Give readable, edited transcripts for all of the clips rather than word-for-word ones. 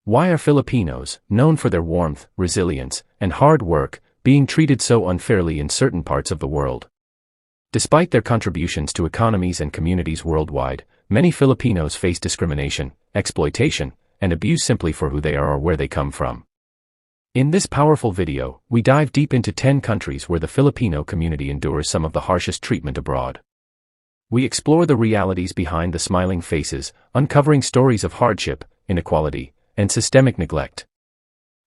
Why are Filipinos, known for their warmth, resilience, and hard work, being treated so unfairly in certain parts of the world? Despite their contributions to economies and communities worldwide, many Filipinos face discrimination, exploitation, and abuse simply for who they are or where they come from. In this powerful video, we dive deep into 10 countries where the Filipino community endures some of the harshest treatment abroad. We explore the realities behind the smiling faces, uncovering stories of hardship, inequality, and systemic neglect.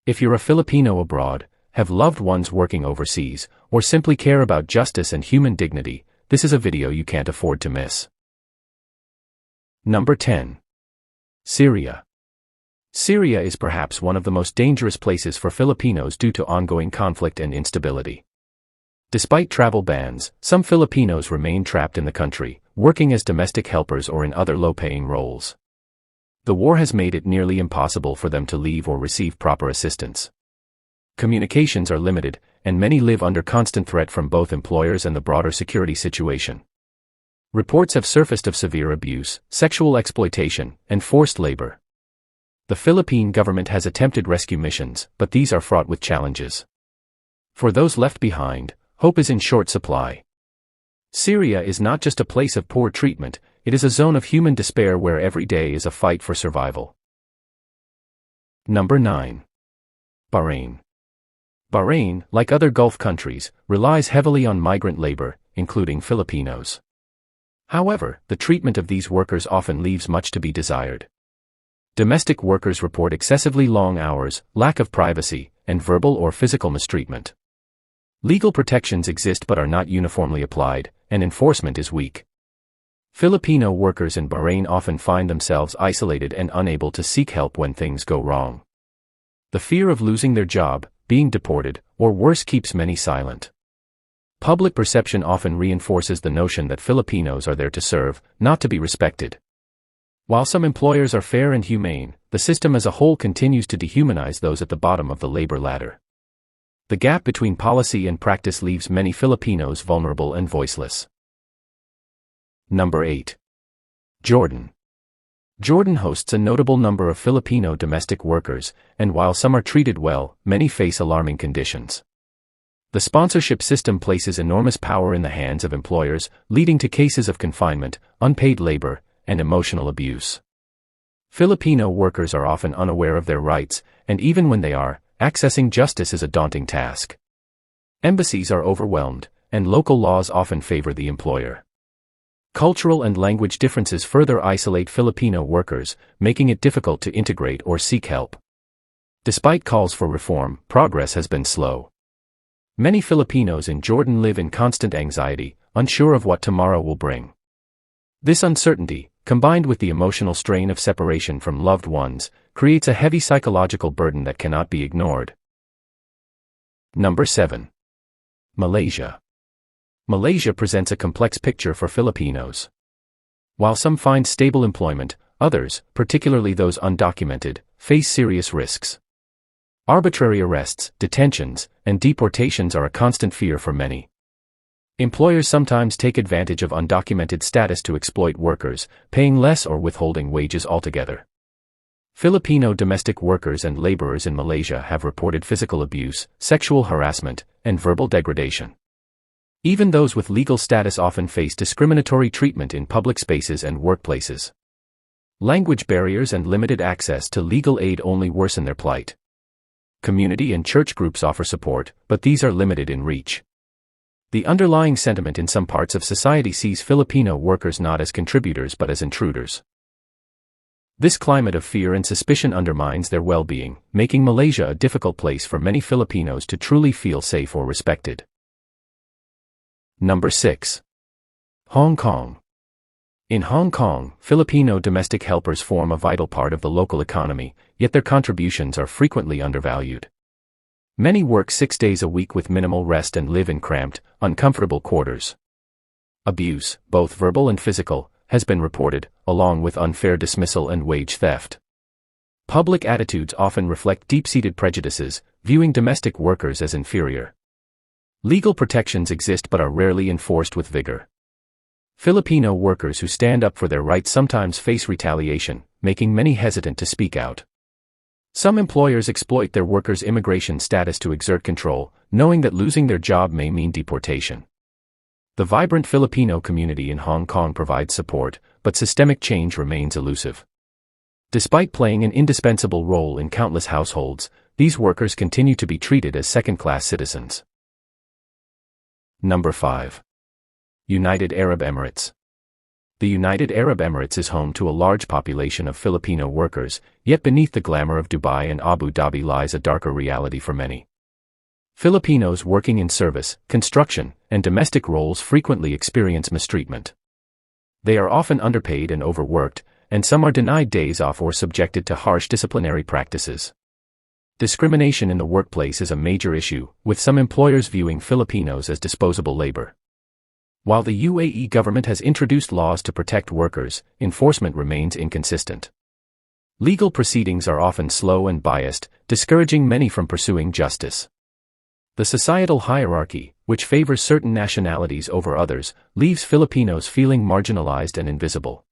If you're a Filipino abroad, have loved ones working overseas, or simply care about justice and human dignity, this is a video you can't afford to miss. Number 10. Syria. Syria is perhaps one of the most dangerous places for Filipinos due to ongoing conflict and instability. Despite travel bans, some Filipinos remain trapped in the country, working as domestic helpers or in other low-paying roles. The war has made it nearly impossible for them to leave or receive proper assistance. Communications are limited, and many live under constant threat from both employers and the broader security situation. Reports have surfaced of severe abuse, sexual exploitation, and forced labor. The Philippine government has attempted rescue missions, but these are fraught with challenges. For those left behind, hope is in short supply. Syria is not just a place of poor treatment, it is a zone of human despair where every day is a fight for survival. Number 9. Bahrain. Bahrain, like other Gulf countries, relies heavily on migrant labor, including Filipinos. However, the treatment of these workers often leaves much to be desired. Domestic workers report excessively long hours, lack of privacy, and verbal or physical mistreatment. Legal protections exist but are not uniformly applied, and enforcement is weak. Filipino workers in Bahrain often find themselves isolated and unable to seek help when things go wrong. The fear of losing their job, being deported, or worse keeps many silent. Public perception often reinforces the notion that Filipinos are there to serve, not to be respected. While some employers are fair and humane, the system as a whole continues to dehumanize those at the bottom of the labor ladder. The gap between policy and practice leaves many Filipinos vulnerable and voiceless. Number 8. Jordan. Jordan hosts a notable number of Filipino domestic workers, and while some are treated well, many face alarming conditions. The sponsorship system places enormous power in the hands of employers, leading to cases of confinement, unpaid labor, and emotional abuse. Filipino workers are often unaware of their rights, and even when they are, accessing justice is a daunting task. Embassies are overwhelmed, and local laws often favor the employer. Cultural and language differences further isolate Filipino workers, making it difficult to integrate or seek help. Despite calls for reform, progress has been slow. Many Filipinos in Jordan live in constant anxiety, unsure of what tomorrow will bring. This uncertainty, combined with the emotional strain of separation from loved ones, creates a heavy psychological burden that cannot be ignored. Number 7. Malaysia. Malaysia presents a complex picture for Filipinos. While some find stable employment, others, particularly those undocumented, face serious risks. Arbitrary arrests, detentions, and deportations are a constant fear for many. Employers sometimes take advantage of undocumented status to exploit workers, paying less or withholding wages altogether. Filipino domestic workers and laborers in Malaysia have reported physical abuse, sexual harassment, and verbal degradation. Even those with legal status often face discriminatory treatment in public spaces and workplaces. Language barriers and limited access to legal aid only worsen their plight. Community and church groups offer support, but these are limited in reach. The underlying sentiment in some parts of society sees Filipino workers not as contributors but as intruders. This climate of fear and suspicion undermines their well-being, making Malaysia a difficult place for many Filipinos to truly feel safe or respected. Number 6. Hong Kong. In Hong Kong, Filipino domestic helpers form a vital part of the local economy, yet their contributions are frequently undervalued. Many work 6 days a week with minimal rest and live in cramped, uncomfortable quarters. Abuse, both verbal and physical, has been reported, along with unfair dismissal and wage theft. Public attitudes often reflect deep-seated prejudices, viewing domestic workers as inferior. Legal protections exist but are rarely enforced with vigor. Filipino workers who stand up for their rights sometimes face retaliation, making many hesitant to speak out. Some employers exploit their workers' immigration status to exert control, knowing that losing their job may mean deportation. The vibrant Filipino community in Hong Kong provides support, but systemic change remains elusive. Despite playing an indispensable role in countless households, these workers continue to be treated as second-class citizens. Number 5. United Arab Emirates. The United Arab Emirates is home to a large population of Filipino workers, yet beneath the glamour of Dubai and Abu Dhabi lies a darker reality for many. Filipinos working in service, construction, and domestic roles frequently experience mistreatment. They are often underpaid and overworked, and some are denied days off or subjected to harsh disciplinary practices. Discrimination in the workplace is a major issue, with some employers viewing Filipinos as disposable labor. While the UAE government has introduced laws to protect workers, enforcement remains inconsistent. Legal proceedings are often slow and biased, discouraging many from pursuing justice. The societal hierarchy, which favors certain nationalities over others, leaves Filipinos feeling marginalized and invisible.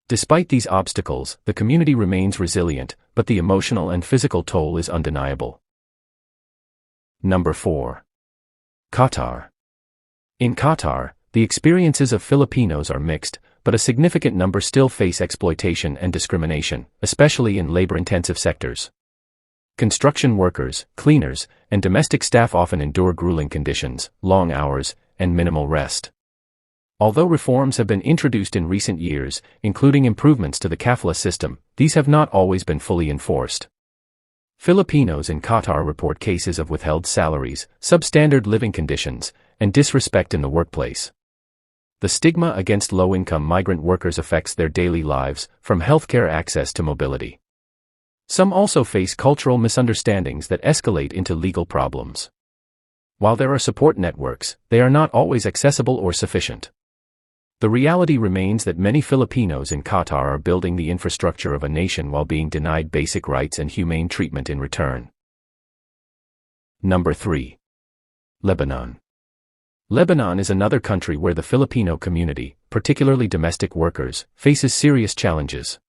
Despite these obstacles, the community remains resilient, but the emotional and physical toll is undeniable. Number 4. Qatar. In Qatar, the experiences of Filipinos are mixed, but a significant number still face exploitation and discrimination, especially in labor-intensive sectors. Construction workers, cleaners, and domestic staff often endure grueling conditions, long hours, and minimal rest. Although reforms have been introduced in recent years, including improvements to the Kafala system, these have not always been fully enforced. Filipinos in Qatar report cases of withheld salaries, substandard living conditions, and disrespect in the workplace. The stigma against low-income migrant workers affects their daily lives, from healthcare access to mobility. Some also face cultural misunderstandings that escalate into legal problems. While there are support networks, they are not always accessible or sufficient. The reality remains that many Filipinos in Qatar are building the infrastructure of a nation while being denied basic rights and humane treatment in return. Number 3. Lebanon. Lebanon is another country where the Filipino community, particularly domestic workers, faces serious challenges.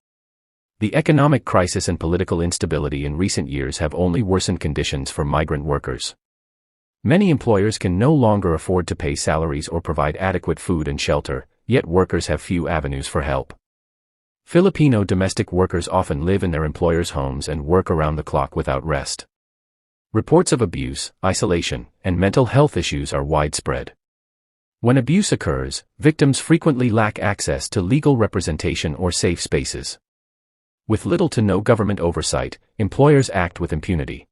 The economic crisis and political instability in recent years have only worsened conditions for migrant workers. Many employers can no longer afford to pay salaries or provide adequate food and shelter, yet workers have few avenues for help. Filipino domestic workers often live in their employers' homes and work around the clock without rest. Reports of abuse, isolation, and mental health issues are widespread. When abuse occurs, victims frequently lack access to legal representation or safe spaces. With little to no government oversight, employers act with impunity.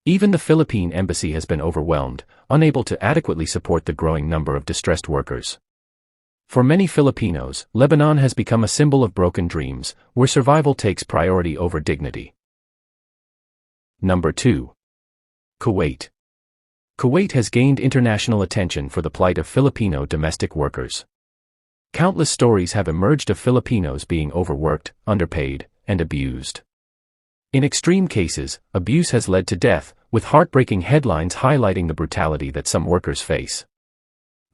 Even the Philippine embassy has been overwhelmed, unable to adequately support the growing number of distressed workers. For many Filipinos, Lebanon has become a symbol of broken dreams, where survival takes priority over dignity. Number 2. Kuwait. Kuwait has gained international attention for the plight of Filipino domestic workers. Countless stories have emerged of Filipinos being overworked, underpaid, and abused. In extreme cases, abuse has led to death, with heartbreaking headlines highlighting the brutality that some workers face.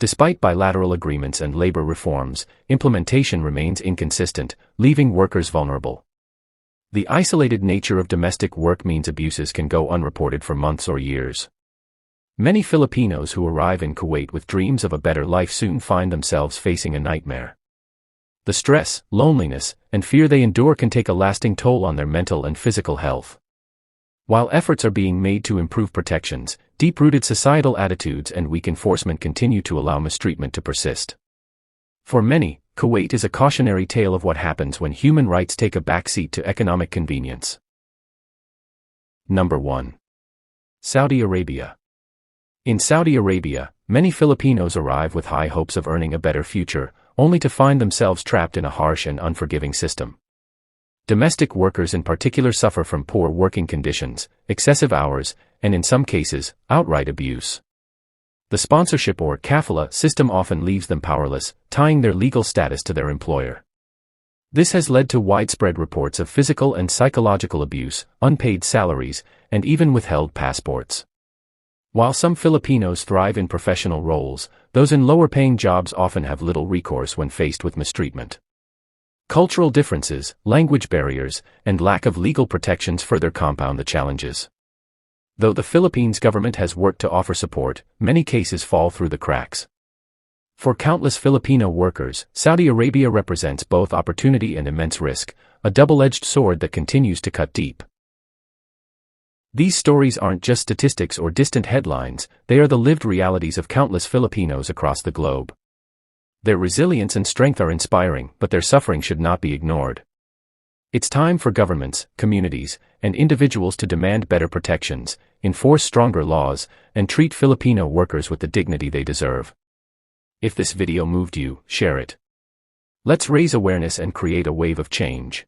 Despite bilateral agreements and labor reforms, implementation remains inconsistent, leaving workers vulnerable. The isolated nature of domestic work means abuses can go unreported for months or years. Many Filipinos who arrive in Kuwait with dreams of a better life soon find themselves facing a nightmare. The stress, loneliness, and fear they endure can take a lasting toll on their mental and physical health. While efforts are being made to improve protections, deep-rooted societal attitudes and weak enforcement continue to allow mistreatment to persist. For many, Kuwait is a cautionary tale of what happens when human rights take a backseat to economic convenience. Number 1. Saudi Arabia. In Saudi Arabia, many Filipinos arrive with high hopes of earning a better future, only to find themselves trapped in a harsh and unforgiving system. Domestic workers in particular suffer from poor working conditions, excessive hours, and in some cases, outright abuse. The sponsorship or kafala system often leaves them powerless, tying their legal status to their employer. This has led to widespread reports of physical and psychological abuse, unpaid salaries, and even withheld passports. While some Filipinos thrive in professional roles, those in lower-paying jobs often have little recourse when faced with mistreatment. Cultural differences, language barriers, and lack of legal protections further compound the challenges. Though the Philippines government has worked to offer support, many cases fall through the cracks. For countless Filipino workers, Saudi Arabia represents both opportunity and immense risk, a double-edged sword that continues to cut deep. These stories aren't just statistics or distant headlines, they are the lived realities of countless Filipinos across the globe. Their resilience and strength are inspiring, but their suffering should not be ignored. It's time for governments, communities, and individuals to demand better protections, enforce stronger laws, and treat Filipino workers with the dignity they deserve. If this video moved you, share it. Let's raise awareness and create a wave of change.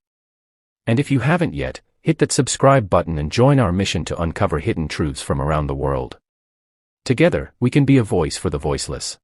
And if you haven't yet, hit that subscribe button and join our mission to uncover hidden truths from around the world. Together, we can be a voice for the voiceless.